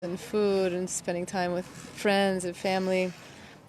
and food and spending time with friends and family,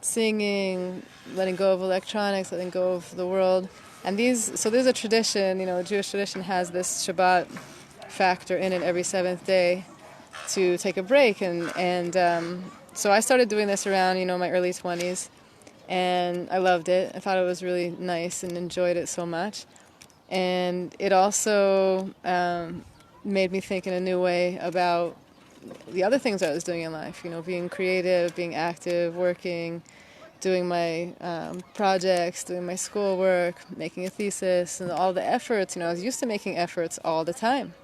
singing, letting go of electronics, letting go of the world. And so there's a tradition, Jewish tradition has this Shabbat factor in it every seventh day to take a break. So I started doing this around, my early 20s, and I loved it. I thought it was really nice and enjoyed it so much. And it also made me think in a new way about the other things I was doing in life, being creative, being active, working, doing my projects, doing my schoolwork, making a thesis, and all the efforts. I was used to making efforts all the time,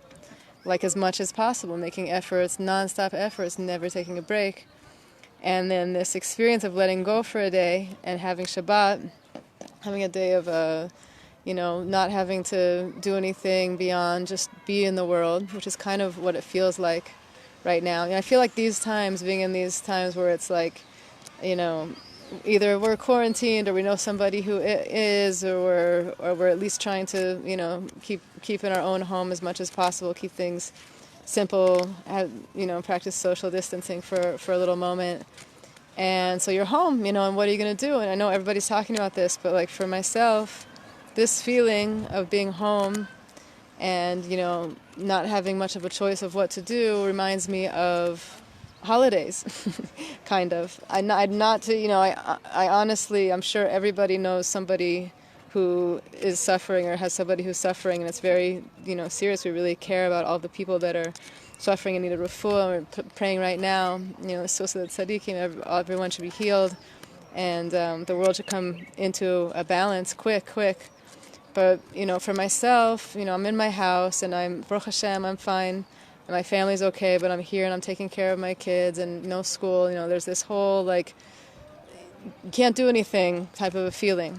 like as much as possible, making efforts, nonstop efforts, never taking a break. And then this experience of letting go for a day and having Shabbat, having a day of not having to do anything beyond just be in the world, which is kind of what it feels like right now. I feel like being in these times where it's like, either we're quarantined or we know somebody who is, or we're at least trying to, keep in our own home as much as possible, keep things simple, practice social distancing for a little moment. And so you're home, and what are you going to do? And I know everybody's talking about this, but like for myself, this feeling of being home and, not having much of a choice of what to do reminds me of holidays, kind of. I honestly, I'm sure everybody knows somebody who is suffering or has somebody who's suffering, and it's very, serious. We really care about all the people that are suffering and need a refuah. We're praying right now, so that tzaddikim, everyone should be healed, and the world should come into a balance quick. But, for myself, I'm in my house and Baruch Hashem, I'm fine. And my family's okay, but I'm here and I'm taking care of my kids and no school. There's this whole, you can't do anything type of a feeling.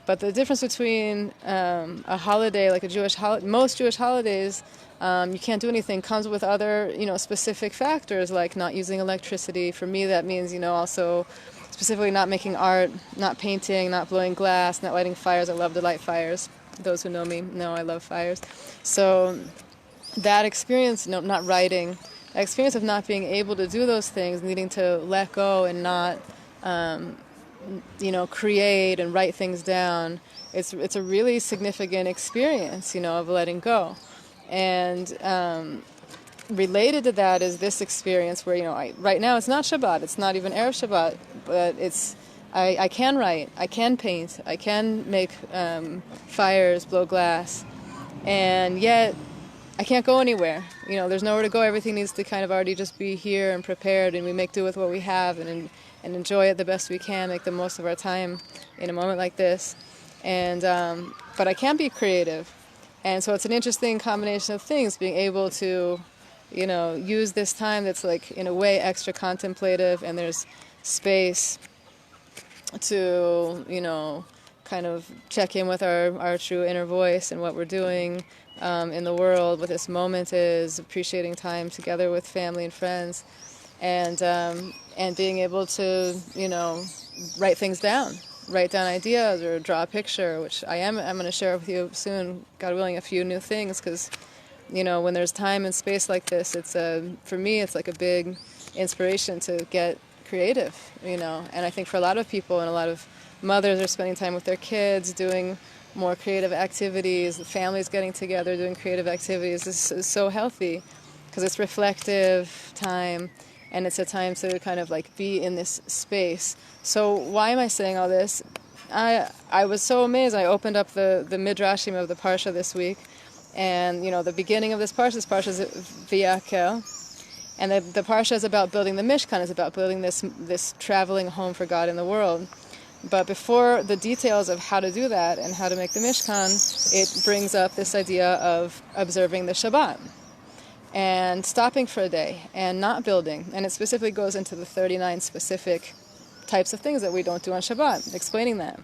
But the difference between a holiday, like a Jewish holiday, most Jewish holidays, you can't do anything, comes with other, specific factors, like not using electricity. For me, that means, also specifically not making art, not painting, not blowing glass, not lighting fires. I love to light fires. Those who know me know I love fires. So that experience, not writing, that experience of not being able to do those things, needing to let go and not, create and write things down, it's a really significant experience, of letting go. And related to that is this experience where, right now it's not Shabbat, it's not even Erev Shabbat, but I can write, I can paint, I can make fires, blow glass, and yet I can't go anywhere. There's nowhere to go. Everything needs to kind of already just be here and prepared, and we make do with what we have and enjoy it the best we can, make the most of our time in a moment like this. And but I can be creative. And so it's an interesting combination of things, being able to, use this time that's like, in a way, extra contemplative, and there's space to, kind of check in with our true inner voice and what we're doing in the world, what this moment is, appreciating time together with family and friends, and being able to, write things down, write down ideas or draw a picture, which I'm going to share with you soon, God willing, a few new things, because, when there's time and space like this, for me, it's like a big inspiration to get creative, and I think for a lot of people and a lot of mothers are spending time with their kids, doing more creative activities, the families getting together, doing creative activities. This is so healthy because it's reflective time, and it's a time to kind of like be in this space. So why am I saying all this? I was so amazed. I opened up the midrashim of the parsha this week, and the beginning of this parsha is V'yakel, and the parsha is about building the Mishkan, is about building this traveling home for God in the world. But before the details of how to do that and how to make the Mishkan, it brings up this idea of observing the Shabbat and stopping for a day and not building. And it specifically goes into the 39 specific types of things that we don't do on Shabbat, explaining that.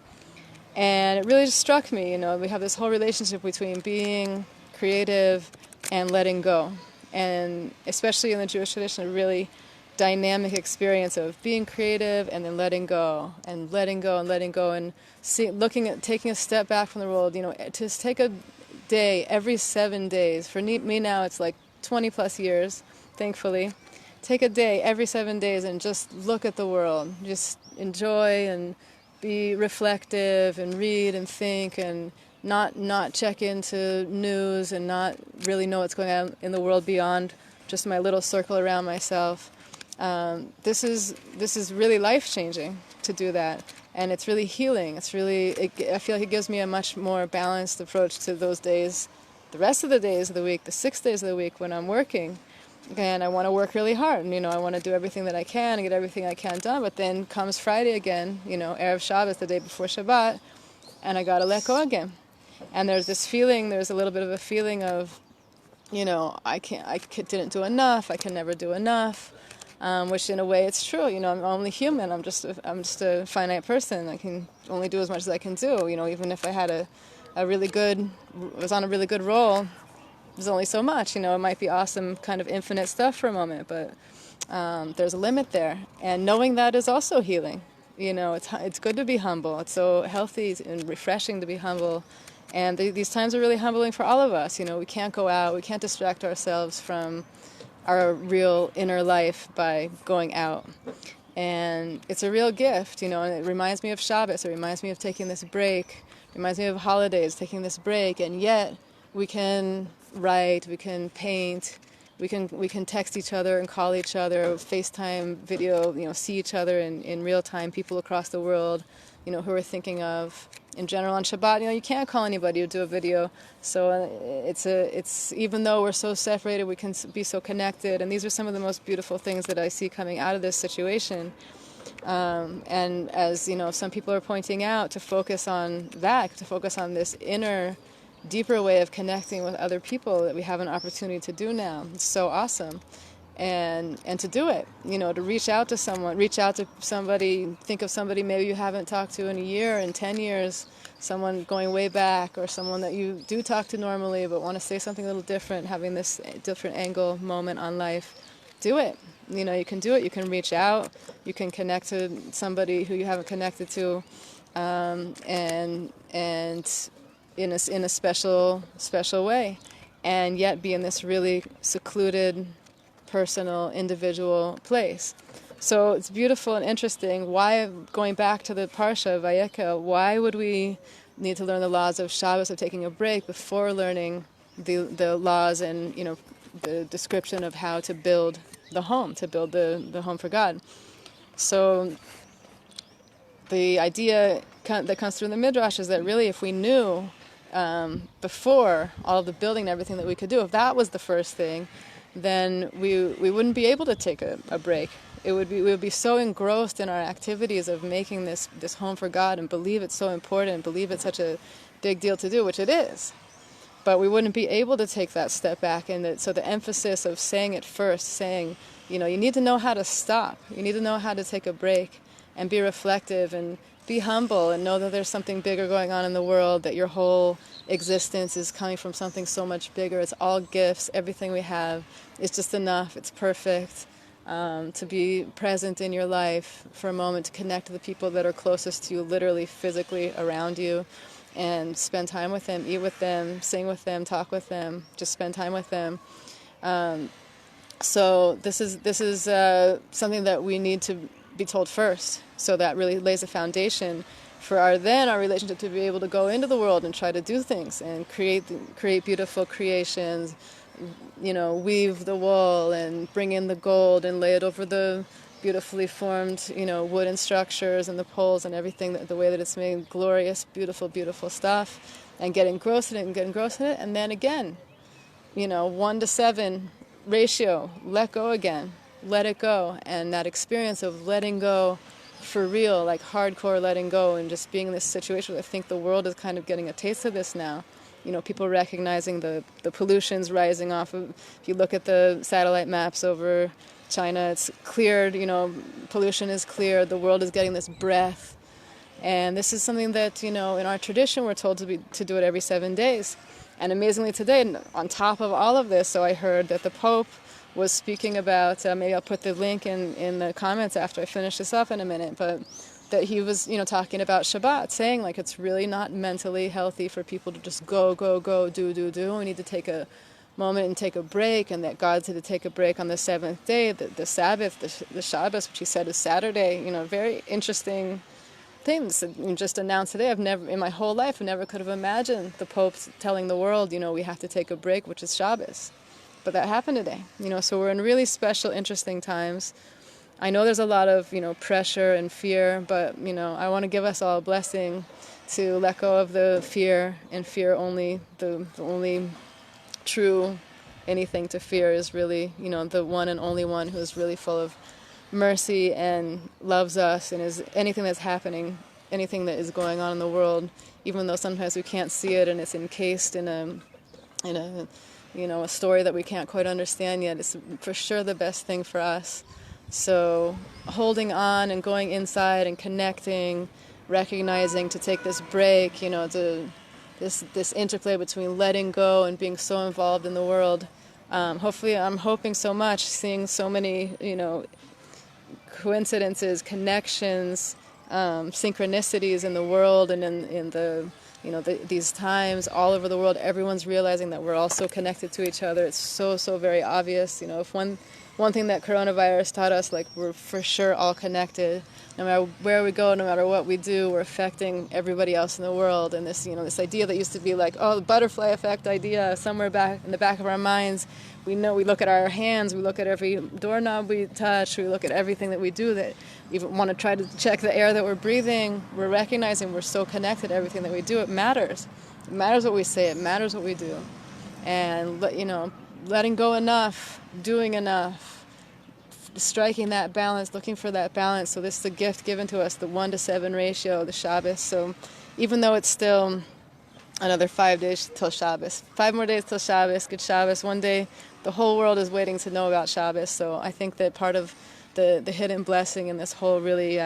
And it really just struck me, we have this whole relationship between being creative and letting go. And especially in the Jewish tradition, a really dynamic experience of being creative and then letting go and letting go and letting go, and taking a step back from the world, to take a day every 7 days. For me now, it's like 20 plus years, thankfully, take a day every 7 days and just look at the world. Just enjoy and be reflective and read and think and not check into news and not really know what's going on in the world beyond just my little circle around myself. This is really life-changing to do that, and it's really healing. I feel like it gives me a much more balanced approach to those days, the rest of the days of the week, the 6 days of the week when I'm working. And I want to work really hard, and, I want to do everything that I can and get everything I can done, but then comes Friday again, Erev Shabbos, the day before Shabbat, and I got to let go again. And there's a little bit of a feeling of, I didn't do enough, I can never do enough, which in a way it's true. I'm only human. I'm just a finite person. I can only do as much as I can do. Even if I had was on a really good roll, there's only so much. It might be awesome, kind of infinite stuff for a moment, but there's a limit there. And knowing that is also healing. It's good to be humble. It's so healthy and refreshing to be humble. And these times are really humbling for all of us. We can't go out. We can't distract ourselves from our real inner life by going out. And it's a real gift, and it reminds me of Shabbos. It reminds me of taking this break. It reminds me of holidays, taking this break. And yet we can write, we can paint, we can text each other and call each other, FaceTime video, see each other in real time, people across the world, who we're thinking of. In general, on Shabbat, you can't call anybody or do a video. So it's even though we're so separated, we can be so connected. And these are some of the most beautiful things that I see coming out of this situation. And as some people are pointing out, to focus on that, to focus on this inner, deeper way of connecting with other people that we have an opportunity to do now. It's so awesome. And to do it, to reach out to somebody, think of somebody maybe you haven't talked to in a year, in 10 years, someone going way back, or someone that you do talk to normally but want to say something a little different, having this different angle moment on life. Do it. You can do it. You can reach out. You can connect to somebody who you haven't connected to, and in a special way, and yet be in this really secluded, personal, individual place. So it's beautiful and interesting. Why, going back to the Parsha of Vayikra, why would we need to learn the laws of Shabbos, of taking a break, before learning the laws and the description of how to build the home, the home for God? So the idea that comes through the Midrash is that really, if we knew before all of the building and everything that we could do, if that was the first thing, then we wouldn't be able to take a break. We would be so engrossed in our activities of making this home for God, and believe it's so important, believe it's such a big deal to do, which it is. But we wouldn't be able to take that step back. And so the emphasis of saying it first, saying, you need to know how to stop. You need to know how to take a break and be reflective and be humble and know that there's something bigger going on in the world, that your whole existence is coming from something so much bigger. It's all gifts. Everything we have is just enough. It's perfect. To be present in your life for a moment, to connect to the people that are closest to you, literally, physically around you, and spend time with them, eat with them, sing with them, talk with them, just spend time with them. So this is something that we need to be told first. So that really lays a foundation for our relationship to be able to go into the world and try to do things and create beautiful creations, weave the wool and bring in the gold and lay it over the beautifully formed, wooden structures and the poles and everything, the way that it's made, glorious, beautiful, beautiful stuff, and get engrossed in it, and then again, 1-to-7 ratio, let go again, let it go, and that experience of letting go for real, like hardcore letting go, and just being in this situation. I think the world is kind of getting a taste of this now. People recognizing the pollution's rising off of, if you look at the satellite maps over China, it's cleared, pollution is cleared, the world is getting this breath. And this is something that, in our tradition, we're told to do it every 7 days. And amazingly today, on top of all of this, so I heard that the Pope was speaking about, maybe I'll put the link in the comments after I finish this up in a minute, but that he was, talking about Shabbat, saying it's really not mentally healthy for people to just go, do. We need to take a moment and take a break, and that God said to take a break on the seventh day, the Sabbath, the Shabbat, which he said is Saturday. Very interesting things that just announced today. I've never, in my whole life, I never could have imagined the Pope telling the world, we have to take a break, which is Shabbos. But that happened today. So we're in really special, interesting times. I know there's a lot of, pressure and fear, but, I want to give us all a blessing to let go of the fear and fear only. The only true anything to fear is really, the one and only one who is really full of mercy and loves us, and is anything that's happening, anything that is going on in the world, even though sometimes we can't see it and it's encased in a story that we can't quite understand yet, it's for sure the best thing for us. So holding on and going inside and connecting, recognizing to take this break, this interplay between letting go and being so involved in the world. Hopefully, I'm hoping so much, seeing so many, coincidences, connections, synchronicities in the world and in the these times all over the world. Everyone's realizing that we're all so connected to each other. It's so very obvious. If one thing that coronavirus taught us, like, we're for sure all connected. No matter where we go, no matter what we do, we're affecting everybody else in the world. And this, this idea that used to be like, the butterfly effect idea, somewhere back in the back of our minds, we look at our hands, we look at every doorknob we touch, we look at everything that we do, that even want to try to check the air that we're breathing. We're recognizing we're so connected to everything that we do. It matters. It matters what we say. It matters what we do. And, letting go enough, doing enough, striking that balance, looking for that balance. So this is a gift given to us, the 1-to-7 ratio, the Shabbos. So even though it's still another 5 days till Shabbos, 5 more days till Shabbos, good Shabbos, one day, the whole world is waiting to know about Shabbos. So I think that part of the hidden blessing in this whole really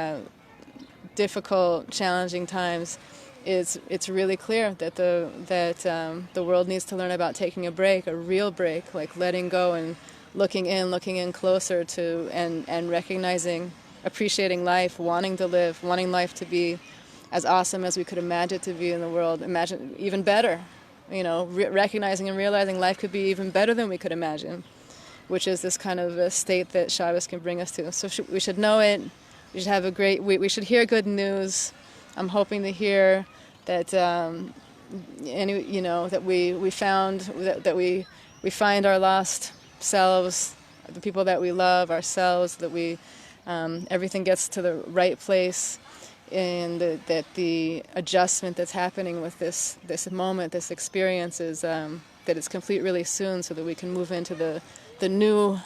difficult, challenging times is it's really clear that the world needs to learn about taking a break, a real break, like letting go and looking in closer to and recognizing, appreciating life, wanting to live, wanting life to be as awesome as we could imagine it to be in the world, imagine even better, recognizing and realizing life could be even better than we could imagine, which is this kind of a state that Shabbos can bring us to. So we should know it. We should have we should hear good news. I'm hoping to hear that that we find our lost selves, the people that we love, ourselves, that we everything gets to the right place, and that the adjustment that's happening with this moment, this experience, is that it's complete really soon, so that we can move into the new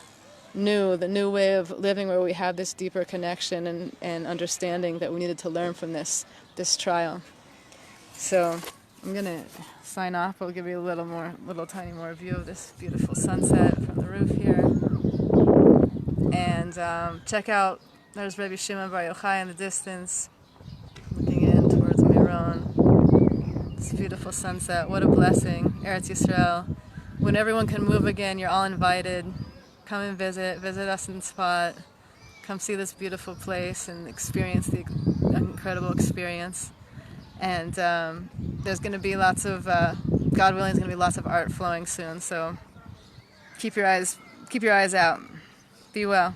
way of living, where we have this deeper connection and understanding that we needed to learn from this trial. So I'm going to sign off. I'll give you a little tiny more view of this beautiful sunset from the roof here. And check out, there's Rebbe Shimon Bar Yochai in the distance, looking in towards Meron. This beautiful sunset. What a blessing. Eretz Yisrael. When everyone can move again, you're all invited. Come and visit us in Spot. Come see this beautiful place and experience the incredible experience. And there's going to be lots of, God willing, there's going to be lots of art flowing soon. So keep your eyes out. Be well.